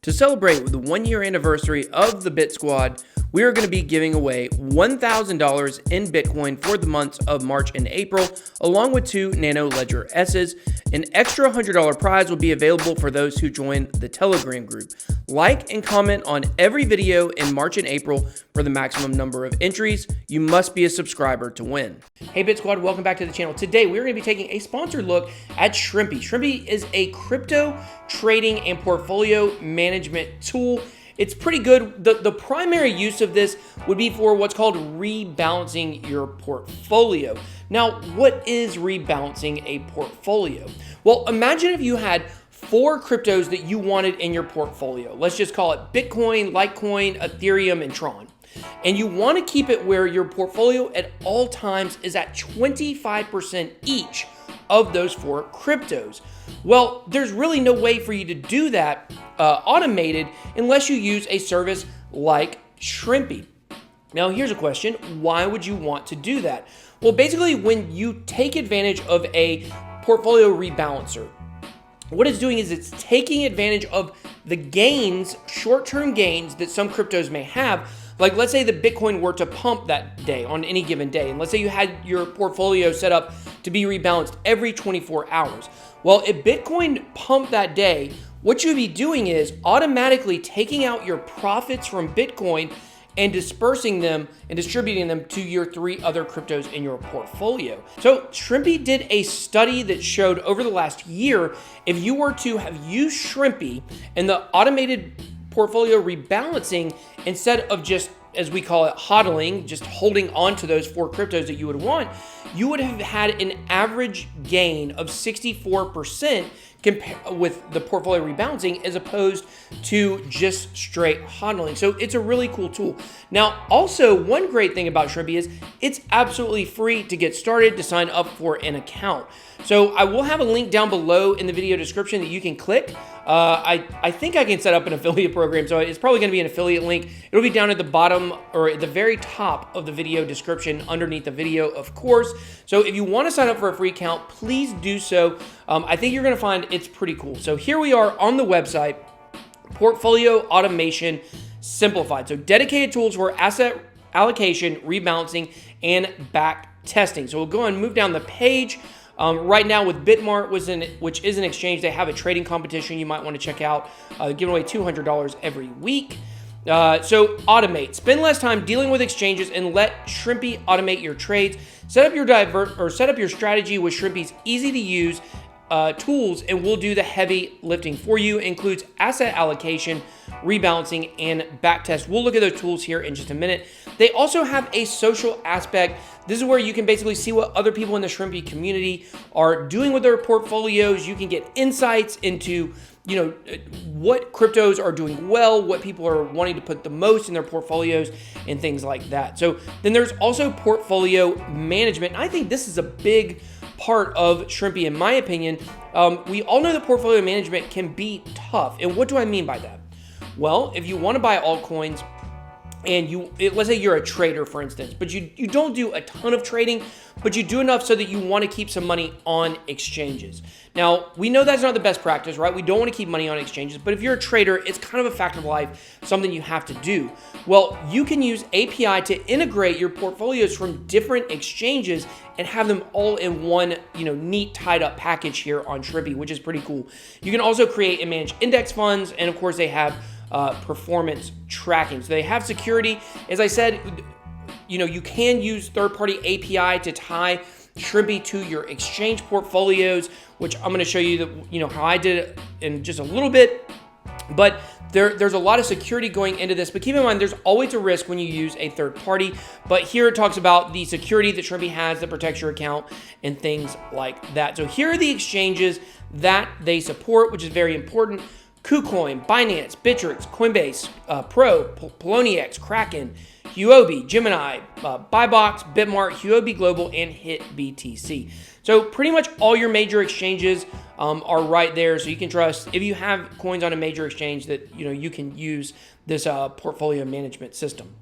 To celebrate the 1-year anniversary of the Bit Squad, we are going to be giving away $1,000 in Bitcoin for the months of March and April, along with 2 Nano Ledger S's. An extra $100 prize will be available for those who join the Telegram group. Like and comment on every video in March and April for the maximum number of entries. You must be a subscriber to win. Hey Bit Squad, welcome back to the channel. Today we're going to be taking a sponsored look at Shrimpy. Shrimpy is a crypto trading and portfolio management tool. It's pretty good. The primary use of this would be for what's called rebalancing your portfolio. Now, what is rebalancing a portfolio? Well, imagine if you had 4 cryptos that you wanted in your portfolio. Let's just call it Bitcoin, Litecoin, Ethereum, and Tron. And you want to keep it where your portfolio at all times is at 25% each of those 4 cryptos. Well, there's really no way for you to do that automated unless you use a service like Shrimpy. Now, here's a question. Why would you want to do that? Well, basically, when you take advantage of a portfolio rebalancer, what it's doing is it's taking advantage of the gains, short-term gains that some cryptos may have. Like, let's say the Bitcoin were to pump that day on any given day. And let's say you had your portfolio set up to be rebalanced every 24 hours. Well, if Bitcoin pumped that day, what you'd be doing is automatically taking out your profits from Bitcoin and dispersing them and distributing them to your 3 other cryptos in your portfolio. So Shrimpy did a study that showed over the last year, if you were to have used Shrimpy and the automated portfolio rebalancing, instead of just, as we call it, hodling, just holding on to those 4 cryptos that you would want, you would have had an average gain of 64% with the portfolio rebalancing as opposed to just straight hodling. So it's a really cool tool. Now, also, one great thing about Shrimpy is it's absolutely free to get started, to sign up for an account. So I will have a link down below in the video description that you can click. I think I can set up an affiliate program, so it's probably going to be an affiliate link. It'll be down at the bottom or at the very top of the video description underneath the video, of course. So if you want to sign up for a free account, please do so. I think you're going to find it's pretty cool. So here we are on the website, Portfolio Automation Simplified. So dedicated tools for asset allocation, rebalancing, and back testing. So we'll go and move down the page. Right now with Bitmart, which is an exchange, they have a trading competition you might want to check out, giving away $200 every week. So automate. Spend less time dealing with exchanges and let Shrimpy automate your trades. Set up your strategy with Shrimpy's easy to use tools, and we'll do the heavy lifting for you. It includes asset allocation, rebalancing, and backtest. We'll look at those tools here in just a minute. They also have a social aspect. This is where you can basically see what other people in the Shrimpy community are doing with their portfolios. You can get insights into, what cryptos are doing well, what people are wanting to put the most in their portfolios, and things like that. So then there's also portfolio management. And I think this is a big part of Shrimpy, in my opinion. We all know that portfolio management can be tough. And what do I mean by that? Well, if you want to buy altcoins, and let's say you're a trader, for instance, but you don't do a ton of trading, but you do enough so that you want to keep some money on exchanges. Now, we know that's not the best practice, right? We don't want to keep money on exchanges, but if you're a trader, it's kind of a fact of life, something you have to do. Well, you can use API to integrate your portfolios from different exchanges and have them all in one, neat tied up package here on Shrimpy, which is pretty cool. You can also create and manage index funds, and of course they have performance tracking. So they have security. As I said, you can use third-party API to tie Shrimpy to your exchange portfolios, which I'm going to show you how I did it in just a little bit. But there's a lot of security going into this, but keep in mind there's always a risk when you use a third party. But here it talks about the security that Shrimpy has that protects your account and things like that. So here are the exchanges that they support, which is very important. KuCoin, Binance, Bittrex, Coinbase, Pro, Poloniex, Kraken, Huobi, Gemini, Buybox, Bitmart, Huobi Global, and HitBTC. So pretty much all your major exchanges are right there. So you can trust, if you have coins on a major exchange, that you can use this portfolio management system.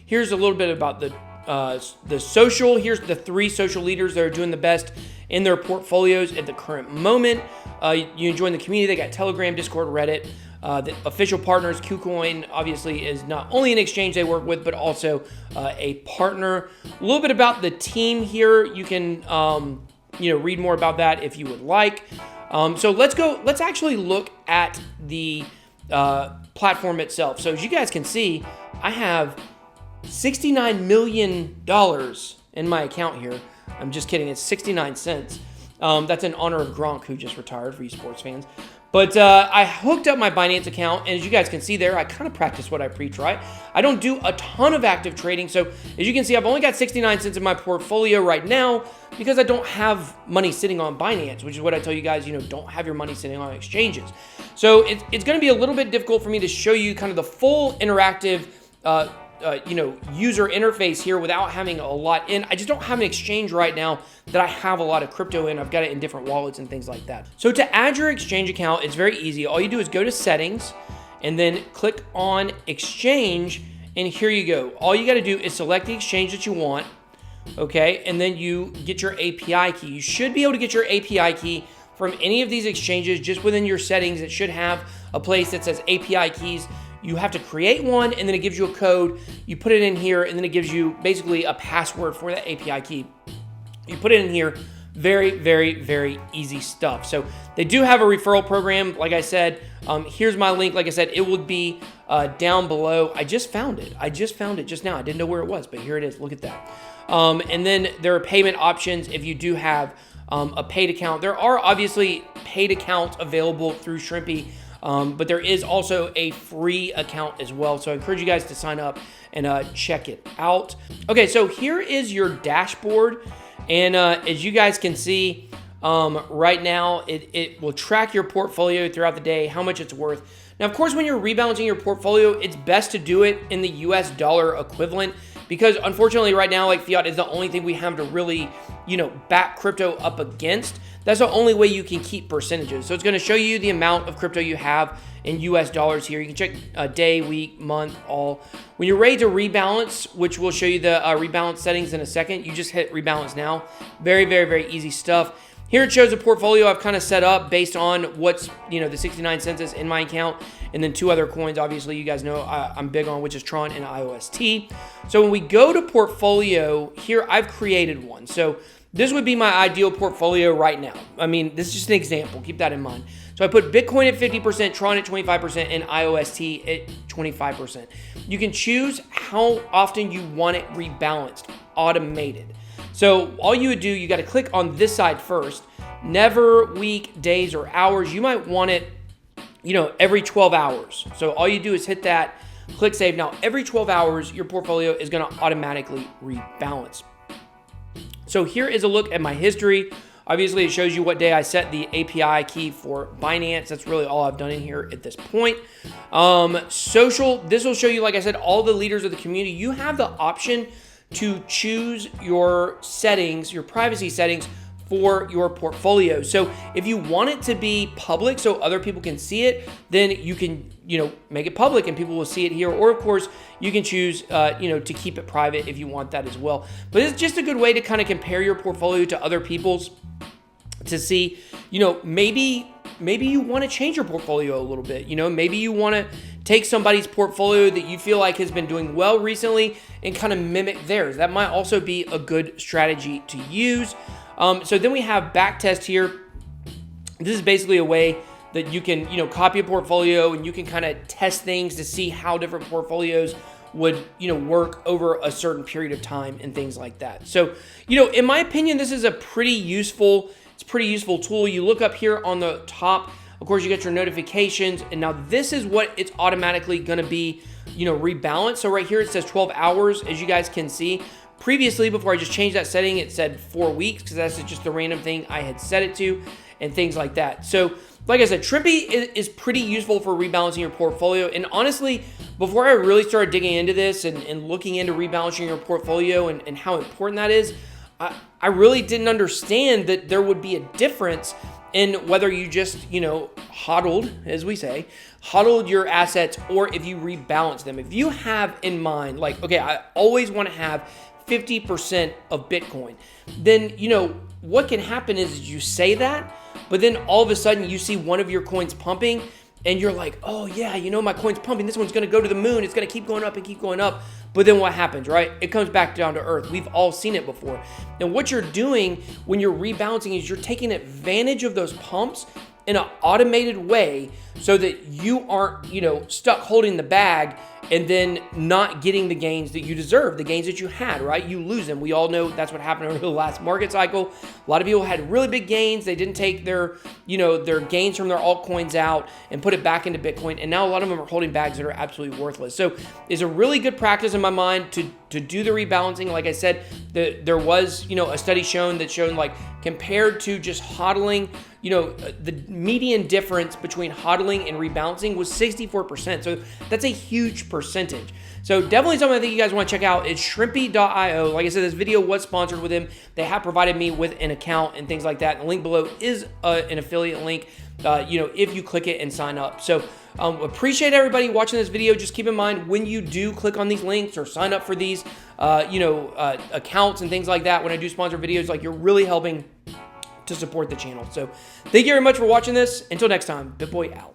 Here's a little bit about the social. Here's the 3 social leaders that are doing the best in their portfolios at the current moment. You can join the community. They got Telegram, Discord, Reddit. the official partners. KuCoin obviously is not only an exchange they work with, but also a partner. A little bit about the team here. You can read more about that if you would like. So let's actually look at the platform itself. So as you guys can see, I have $69 million in my account here. I'm just kidding, it's 69 cents. That's in honor of Gronk, who just retired, for you sports fans. But I hooked up my Binance account, and as you guys can see there, I kind of practice what I preach, right? I don't do a ton of active trading, so as you can see, I've only got 69 cents in my portfolio right now because I don't have money sitting on Binance, which is what I tell you guys, don't have your money sitting on exchanges. So it's going to be a little bit difficult for me to show you kind of the full interactive user interface here without having a lot in. I just don't have an exchange right now that I have a lot of crypto in. I've got it in different wallets and things like that. So to add your exchange account, it's very easy. All you do is go to settings and then click on exchange, and here you go. All you got to do is select the exchange that you want, okay? And then you get your API key. You should be able to get your API key from any of these exchanges. Just within your settings, it should have a place that says API keys. You have to create one, and then it gives you a code. You put it in here, and then it gives you basically a password for that API key. You put it in here. Very, very, very easy stuff. So they do have a referral program. Like I said, here's my link. Like I said, it would be down below. I just found it. Just now. I didn't know where it was, but here it is. Look at that. And then there are payment options if you do have a paid account. There are obviously paid accounts available through Shrimpy. But there is also a free account as well. So I encourage you guys to sign up and check it out. Okay, so here is your dashboard. And as you guys can see, right now, it will track your portfolio throughout the day, how much it's worth. Now, of course, when you're rebalancing your portfolio, it's best to do it in the US dollar equivalent because unfortunately right now, like fiat is the only thing we have to really, back crypto up against. That's the only way you can keep percentages. So it's going to show you the amount of crypto you have in US dollars here. You can check day, week, month, all. When you're ready to rebalance, which we'll show you the rebalance settings in a second, you just hit rebalance now. Very, very, very easy stuff. Here it shows a portfolio I've kind of set up based on what's, the 69 cents is in my account, and then two other coins, obviously, you guys know I'm big on, which is Tron and IOST. So when we go to portfolio, here I've created one. So this would be my ideal portfolio right now. I mean, this is just an example. Keep that in mind. So I put Bitcoin at 50%, Tron at 25%, and IOST at 25%. You can choose how often you want it rebalanced, automated. So all you would do, you got to click on this side first. Never, week, days, or hours. You might want it, every 12 hours. So all you do is hit that, click save. Now, every 12 hours, your portfolio is going to automatically rebalance. So here is a look at my history. Obviously, it shows you what day I set the API key for Binance. That's really all I've done in here at this point. Social, this will show you, like I said, all the leaders of the community. You have the option to choose your settings, your privacy settings for your portfolio. So if you want it to be public so other people can see it, then you can, make it public and people will see it here. Or of course, you can choose, to keep it private if you want that as well. But it's just a good way to kind of compare your portfolio to other people's to see, maybe you want to change your portfolio a little bit. Maybe you want to take somebody's portfolio that you feel like has been doing well recently and kind of mimic theirs. That might also be a good strategy to use. So then we have backtest here. This is basically a way that you can, copy a portfolio and you can kind of test things to see how different portfolios would, work over a certain period of time and things like that. So, in my opinion, this is a pretty useful tool. You look up here on the top, of course, you get your notifications, and now this is what it's automatically going to be, rebalanced. So right here, it says 12 hours, as you guys can see. Previously, before I just changed that setting, it said 4 weeks, because that's just the random thing I had set it to, and things like that. So, like I said, Shrimpy is pretty useful for rebalancing your portfolio. And honestly, before I really started digging into this and looking into rebalancing your portfolio and how important that is, I really didn't understand that there would be a difference in whether you just, hodled, as we say, hodled your assets, or if you rebalance them. If you have in mind, like, okay, I always want to have 50% of Bitcoin, then, what can happen is you say that, but then all of a sudden you see one of your coins pumping, and you're like, oh yeah, you know, my coin's pumping, this one's gonna go to the moon, it's gonna keep going up and keep going up. But then what happens, right? It comes back down to earth. We've all seen it before. And what you're doing when you're rebalancing is you're taking advantage of those pumps in an automated way so that you aren't, you know, stuck holding the bag and then not getting the gains that you deserve, the gains that you had, right? You lose them. We all know that's what happened over the last market cycle. A lot of people had really big gains. They didn't take their, you know, their gains from their altcoins out and put it back into Bitcoin. And now a lot of them are holding bags that are absolutely worthless. So it's a really good practice in my mind to do the rebalancing. Like I said, there was, you know, a study that showed like compared to just hodling, you know, the median difference between hodling and rebalancing was 64%. So that's a huge percentage. So definitely something I think you guys want to check out is shrimpy.io. Like I said, this video was sponsored with them. They have provided me with an account and things like that. The link below is an affiliate link, you know, if you click it and sign up. So appreciate everybody watching this video. Just keep in mind when you do click on these links or sign up for these, you know, accounts and things like that, when I do sponsor videos, like you're really helping to support the channel. So thank you very much for watching this. Until next time, BitBoy out.